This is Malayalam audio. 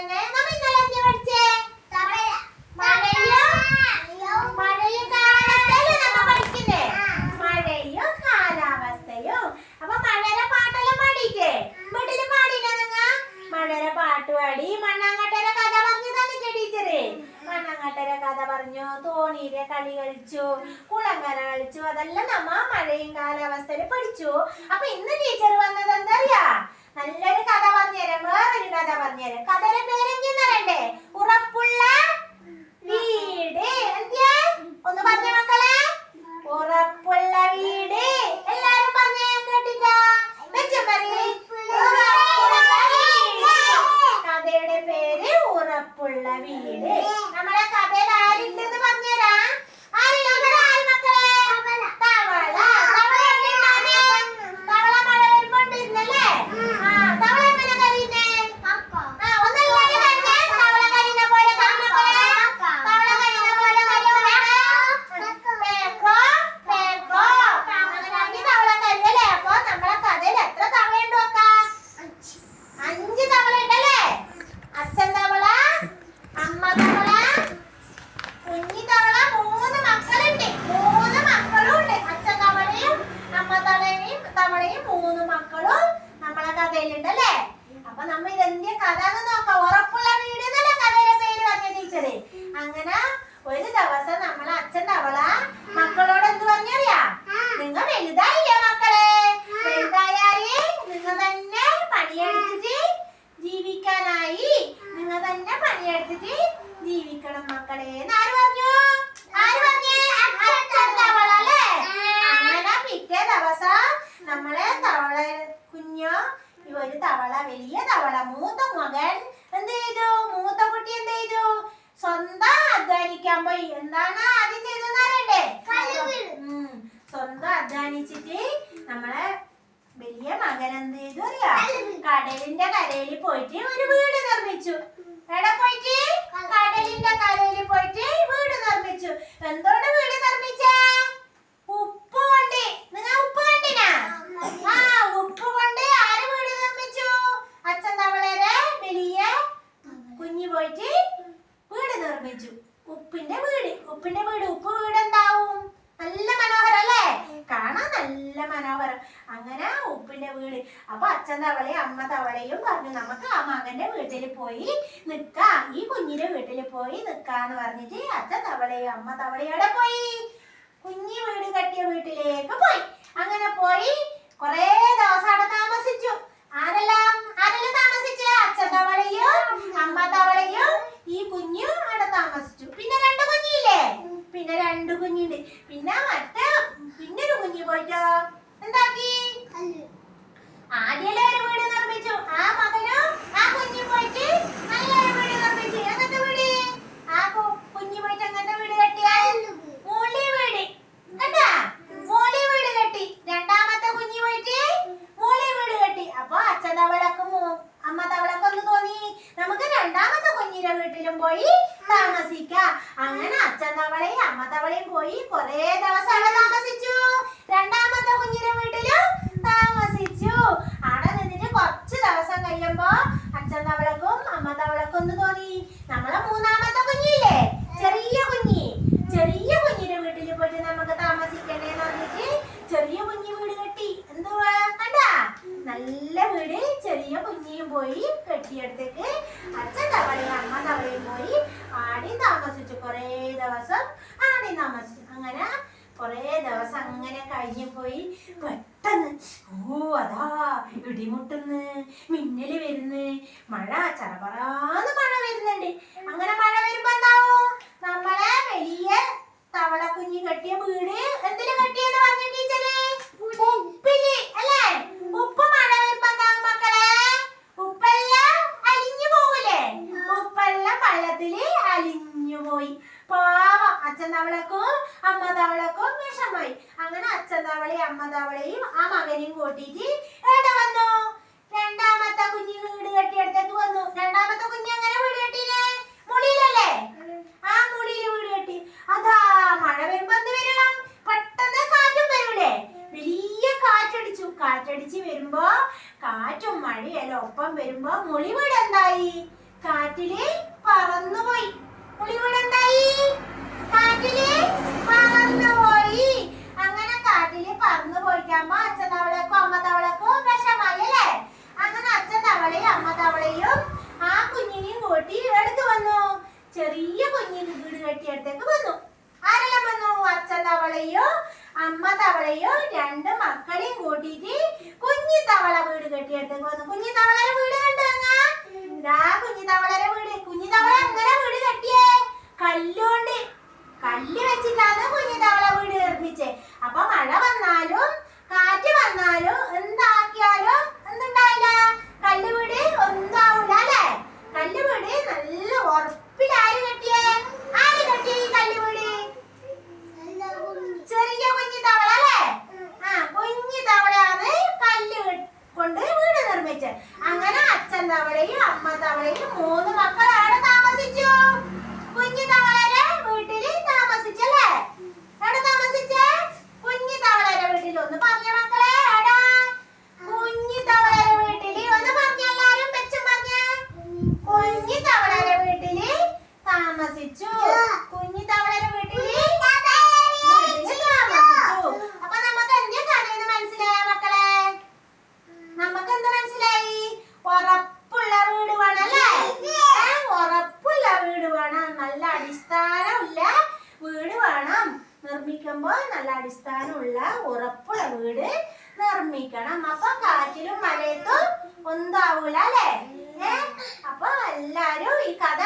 തന്നെ നമ്മൾ ഇന്നലെ എന്താ പഠിച്ചേ? മഴയും കാലാവസ്ഥയും നമ്മൾ പഠിക്കുന്നേ. മഴയും കാലാവസ്ഥയും. അപ്പൊ മഴയുടെ പാട്ടെല്ലാം പാടിയിട്ടേ വീട്ടില് പാടിയില്ല നിങ്ങ? മഴയുടെ പാട്ട് പാടി മണ്ണാങ്കട്ടയുടെ കഥ പറഞ്ഞു തന്നിട്ടേ ടീച്ചറ്. മണ്ണാങ്കട്ടയുടെ കഥ പറഞ്ഞു, തോണിയിലെ കളി കളിച്ചു, കുളങ്ങര കളിച്ചു. അതെല്ലാം നമ്മ മഴയും കാലാവസ്ഥയിൽ പഠിച്ചു. അപ്പൊ ഇന്ന് ടീച്ചർ വന്നത് എന്താ അറിയാ? നല്ലൊരു കഥ പറഞ്ഞുതരാം. വേറൊരു കഥ പറഞ്ഞുതരാം. കഥയുടെ പേരെങ്കിലും അറിയണ്ടേ? ഉറപ്പുള്ള വീട്. എന്തിയാ ഒന്ന് പറഞ്ഞ മക്കളെ? ഉറപ്പുള്ള വീട്. എല്ലാരും പറഞ്ഞേ കേട്ടിട്ടാ? കഥയുടെ പേര് ഉറപ്പുള്ള വീട്. നമ്മളെ കഥയിൽ ആരുണ്ടെന്ന് പറഞ്ഞുതരാ. ജീവിക്കണം മക്കളെ. ആര് പറഞ്ഞു? അങ്ങനെ പിറ്റേ ദിവസം നമ്മളെ തവള കുഞ്ഞോ, ഒരു തവള, വലിയ തവള, മൂത്ത മകൻ എന്ത് ചെയ്തു? മൂത്ത കുട്ടി എന്ത് ചെയ്തു? സ്വന്തം അധ്വാനിക്കാൻ പോയി. എന്താണ് ആദ്യം ചെയ്തെന്ന് അറിയണ്ടേ? സ്വന്തം അധ്വാനിച്ചിട്ട് നമ്മളെ വലിയ മകൻ എന്ത് ചെയ്തു അറിയാ? കടലിന്റെ കരയിൽ പോയിട്ട് ഒരു വീട് നിർമ്മിച്ചു. എവിടെ പോയിട്ട്? കടലിന്റെ കരയിൽ പോയിട്ട് വീട് നിർമ്മിച്ചു. എന്തുകൊണ്ട് വീട് നിർമ്മിച്ചേ? ഉപ്പ് കൊണ്ട്. നിങ്ങൾ ഉപ്പ് കണ്ടിനാ? ഉപ്പ് കൊണ്ട് ആര് വീട് നിർമ്മിച്ചു? അച്ഛൻ തവളയുടെ വലിയ കുഞ്ഞു പോയിട്ട് വീട് നിർമ്മിച്ചു. ഉപ്പിന്റെ വീട്. ഉപ്പിന്റെ വീട്. ഉപ്പ് വീട് എന്താവും? നല്ല മനോഹരം അല്ലേ? കാണാൻ നല്ല മനോഹരം. അങ്ങനെ ഉപ്പിന്റെ വീട്. അപ്പൊ അച്ഛൻ തവളയും അമ്മ തവളയും പറഞ്ഞു, നമുക്ക് ആ മകന്റെ വീട്ടിൽ പോയി നിക്കാം, ഈ കുഞ്ഞിന്റെ വീട്ടിൽ പോയി നിക്കാന്ന് പറഞ്ഞിട്ട് അച്ഛൻ തവളയും അമ്മ തവളയും എവിടെ പോയി? കുഞ്ഞി വീട് കെട്ടിയ വീട്ടിലേക്ക് പോയി. അങ്ങനെ പോയി കൊറേ ദിവസം അവിടെ താമസിച്ചു. ആരെല്ലാം താമസിച്ചു? അച്ഛൻ തവളയും അമ്മ തവളയും ഈ കുഞ്ഞു അവിടെ താമസിച്ചു. പിന്നെ രണ്ട് കുഞ്ഞില്ലേ? പിന്നെ രണ്ട് കുഞ്ഞുണ്ട്. പിന്നൊരു കുഞ്ഞു പോയിട്ടോ എന്താക്കി? ആദ്യം ഒരു വീട് നിർമ്മിച്ചു. ആ മകനും ആ കുഞ്ഞു പോയിട്ട് നല്ലൊരു വീട് നിർമ്മിച്ചു. എങ്ങനത്തെ വീട്? ആ കുഞ്ഞു പോയിട്ട് എങ്ങനത്തെ വീട് കെട്ടിയ? മൂളി വീട്. കണ്ടാ? മൂളി വീട് കെട്ടി. രണ്ടാമത്തെ കുഞ്ഞു പോയിട്ട് മൂളി വീട് കെട്ടി. അപ്പൊ അച്ഛൻ തവളക്കും അമ്മ തവളക്കും ഒന്ന് തോന്നി, നമുക്ക് രണ്ടാമത്തെ കുഞ്ഞിന്റെ വീട്ടിലും പോയി താമസിക്കാം. അങ്ങനെ അച്ഛൻ തവളയും അമ്മ തവളയും പോയി കൊറേ ദിവസം അവിടെ താമസിച്ചു. രണ്ടാമത്തെ കുഞ്ഞിന്റെ വീട്ടിലും താമസിച്ചു. അവിടെ നിന്നിട്ട് കുറച്ച് ദിവസം കഴിയുമ്പോ അച്ഛൻ തവളക്കും അമ്മ തവളക്കും ഒന്ന് തോന്നി, നമ്മളെ മൂന്നാമത്തെ കുഞ്ഞില്ലേ? ചെറിയ കുഞ്ഞിന്റെ വീട്ടിൽ പോയിട്ട് നമുക്ക് താമസിക്കണേന്ന് പറഞ്ഞിട്ട് ചെറിയ കുഞ്ഞി വീട് കെട്ടി. എന്തുവാ കണ്ടാ? നല്ല വീട്. ചെറിയ കുഞ്ഞിയും പോയി കെട്ടിയെടുത്തേക്ക് അച്ഛൻ തവളയും അമ്മ തവളയും പോയി ആദ്യം താമസിച്ചു. കൊറേ ദിവസം ആദ്യം താമസിച്ചു. അങ്ങനെ കൊറേ ദിവസം അങ്ങനെ കഴിഞ്ഞു പോയി. പെട്ടെന്ന് അതാ ഇടിമുട്ടുന്ന്, മിന്നല് വരുന്ന്, മഴ ചറപറാന്ന് മഴ വരുന്നുണ്ട്. അങ്ങനെ മഴ വരുമ്പോ എന്താവും? നമ്മളെ വലിയ തവള കുഞ്ഞി കെട്ടിയ വീട് എന്തിനു കെട്ടിയെന്ന് പറഞ്ഞു ടീച്ചറ്? ഉപ്പില് അല്ലേ? ഉപ്പ് മഴ വരുമ്പോ എന്താവും മക്കളെ? ഉപ്പെല്ലാം അലിഞ്ഞു പോകൂലേ? ഉപ്പെല്ലാം വെള്ളത്തില് അലിഞ്ഞു പോയി. പാവം അച്ഛൻ തവളക്കും അമ്മ തവളക്കും വിഷമായി. അങ്ങനെ അച്ഛൻ തവളയും അമ്മ തവളയും ആ മകനെയും കൂട്ടിയിട്ട് എവിടെ വന്നു? രണ്ടാമത്തെ കുഞ്ഞ് വീട് കെട്ടിയെടുത്തേക്ക് വന്നു. രണ്ടാമത്തെ കുഞ്ഞ് അങ്ങനെ വീട് കെട്ടിയില്ലേ? മുളിയിലല്ലേ? ആ മുളിയില് വീട് കെട്ടി. അതാ മഴ വരുമ്പോ എന്ത് വരും? പെട്ടെന്ന് കാറ്റും വരൂലേ? വലിയ കാറ്റടിച്ചു. കാറ്റടിച്ച് വരുമ്പോ കാറ്റും മഴയെല്ലാം ഒപ്പം വരുമ്പോ മുളി വീട് എന്തായി? കാറ്റ് കാറ്റില് പറന്നുപോയി. പുളിവീട് എന്തായി? കാറ്റില് പറന്നുപോയി. അങ്ങനെ കാറ്റില് പറന്നു പോയിട്ടാകുമ്പോ അച്ഛൻ തവളക്കും അമ്മ തവളക്കും വിഷമായി അല്ലേ? അങ്ങനെ അച്ഛൻ തവളയും അമ്മ തവളയും ആ കുഞ്ഞിനെയും കൂട്ടി എടുത്തു വന്നു. ചെറിയ കുഞ്ഞിന് വീട് കെട്ടിയടുത്തേക്ക് വന്നു. ആരെല്ലാം വന്നു? അച്ഛൻ തവളയും അമ്മ തവളയും രണ്ട് മക്കളെയും കൂട്ടിയിട്ട് കുഞ്ഞി തവള വീട് കെട്ടിയടുത്തേക്ക് വന്നു. കുഞ്ഞി തവളയുടെ വീട് കണ്ടു. കുഞ്ഞി തവളയുടെ വീട്. കുഞ്ഞി തവള എങ്ങനെ വീട് കെട്ടിയേ? കല്ലുകൊണ്ട്, കല്ല് വെച്ചിട്ടാണ് കുഞ്ഞി തവള വീട് നിർമ്മിച്ചേ. അപ്പൊ മഴ വന്നാലും കാറ്റ് വന്നാലും എന്താക്കിയാലും എന്തുണ്ടാവില്ല, കല്ല് വീട് ഒന്നാവൂല അല്ലേ? കല്ല് വീട് നല്ല ഉറപ്പിൽ ആര് കെട്ടിയേ? ആര് കെട്ടി കല്ല് വീട്? ചെറിയ കുഞ്ഞി തവള അല്ലേ? കുഞ്ഞി തവളയാണ് കല്ല് കൊണ്ട് വീട് നിർമ്മിച്ചത്. അങ്ങനെ അച്ഛൻ തവളയും അമ്മ തവളയും 3 മക്കൾ അവിടെ താമസിച്ചു. കുഞ്ഞി തവളയുടെ വീട്ടില് താമസിച്ചല്ലേ? എവിടെ താമസിച്ചേ? കുഞ്ഞി തവളയുടെ വീട്ടിൽ. ഒന്ന് പറഞ്ഞ മക്കളെ, എടാ കുഞ്ഞി തവളയുടെ വീട്ടില് ഒന്ന് പറഞ്ഞ എല്ലാരും വെച്ചും പറഞ്ഞേ. കുഞ്ഞി തവളയുടെ വീട്ടില് താമസിച്ചു. കുഞ്ഞി തവളയുടെ വീട്ടില് താമസിച്ചു. അപ്പൊ നമുക്ക് എന്ത് കഥയെന്ന് മനസ്സിലായ മക്കളെ? നമുക്ക് എന്ത് മനസ്സിലായി? ഉറപ്പുള്ള വീട് വേണം അല്ലേ? ഉറപ്പുള്ള വീട് വേണം. നല്ല അടിസ്ഥാനമുള്ള വീട് വേണം. നിർമ്മിക്കുമ്പോ നല്ല അടിസ്ഥാനമുള്ള ഉറപ്പുള്ള വീട് നിർമ്മിക്കണം. അപ്പൊ കാറ്റിലും മഴയത്തും ഒന്നാവൂല അല്ലേ? അപ്പൊ എല്ലാരും ഈ കഥ